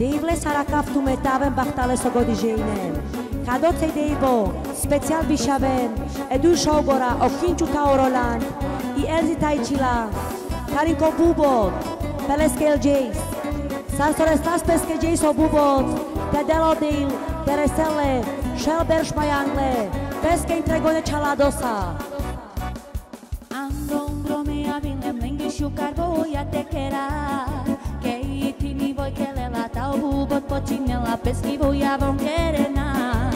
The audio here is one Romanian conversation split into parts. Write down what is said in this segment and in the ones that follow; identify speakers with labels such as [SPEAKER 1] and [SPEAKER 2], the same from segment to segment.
[SPEAKER 1] Deivle sarakaftu metaven bachtale sogodi jeinem. Kadoce deibo, special bishaven, edu shogora, okinchu taoroland, I elzi taichila, karinko bubot, peleskel jace. Sarsorestas peske jace o bubot, tedelodil, teresele, shelbersh mayangle, peske entregone chaladosa.
[SPEAKER 2] Shukar voy a te querer, que itini voy que le la tau bubot pochinela pesqui voy a bonquerena.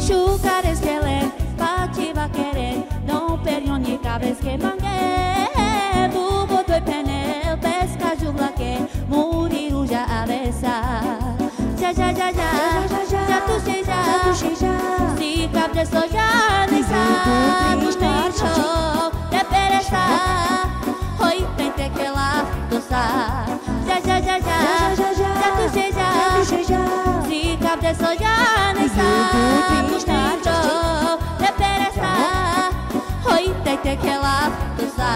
[SPEAKER 2] Shukar es que le pachi va querer, no perioni cabres que mangue. Bubot doy penel pesca jubla que morir já avessa. Já tu seja, se cabres soja nessa, tu tem de pereza. Já tu seja, se cabde soja nessa, mustito, de pereza, hoy te que la tusa.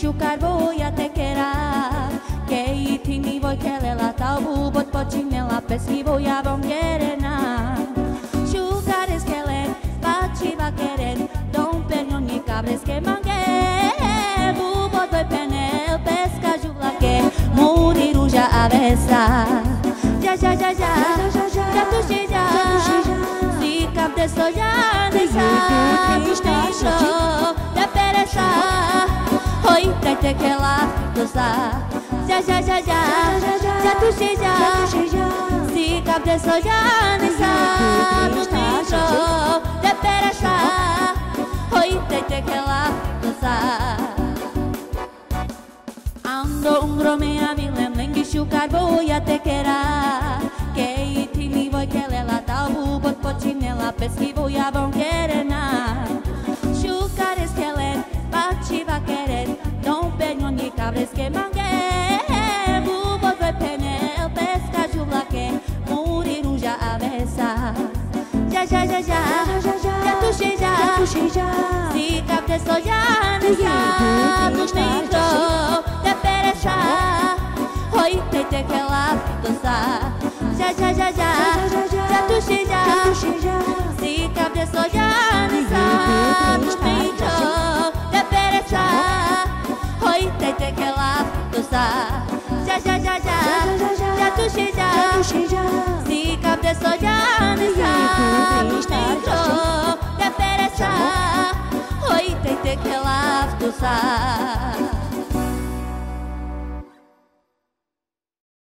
[SPEAKER 2] Shukar voy a te querer, que itini voy que le la tau bubot pochinela pesqui voy a bonquerena. Shukar es que le pachi va querer, don perno ni cabres que mangue. Bubot doy penel pesca jubla que morir já avessa. Já tu seja, se cabde soja nessa, mustito, de pereza. Hoy te que la dosa. Já tu seja, se cabde soja nessa, mustito, de pereza. Hoy te que la dosa. Ando grome a vilem shukar voy a te querer, que itini voy que le la tau bubot pochinela pesqui voy a bonquerena. Shukar es que le pachi va querer, não penho ni cabres que mangue. Bubot vai penel pesca jubla que morir já avessa. Já tu seja, se cabde soja nessa, mustito, de pereza, hoy te que la dosa. Já tu seja, se cabde soja nessa, mustito, de pereza. Hoy te que la dosa. Já tu seja, se cabde soja nessa, mustito, de pereza. Hoy te que la dosa.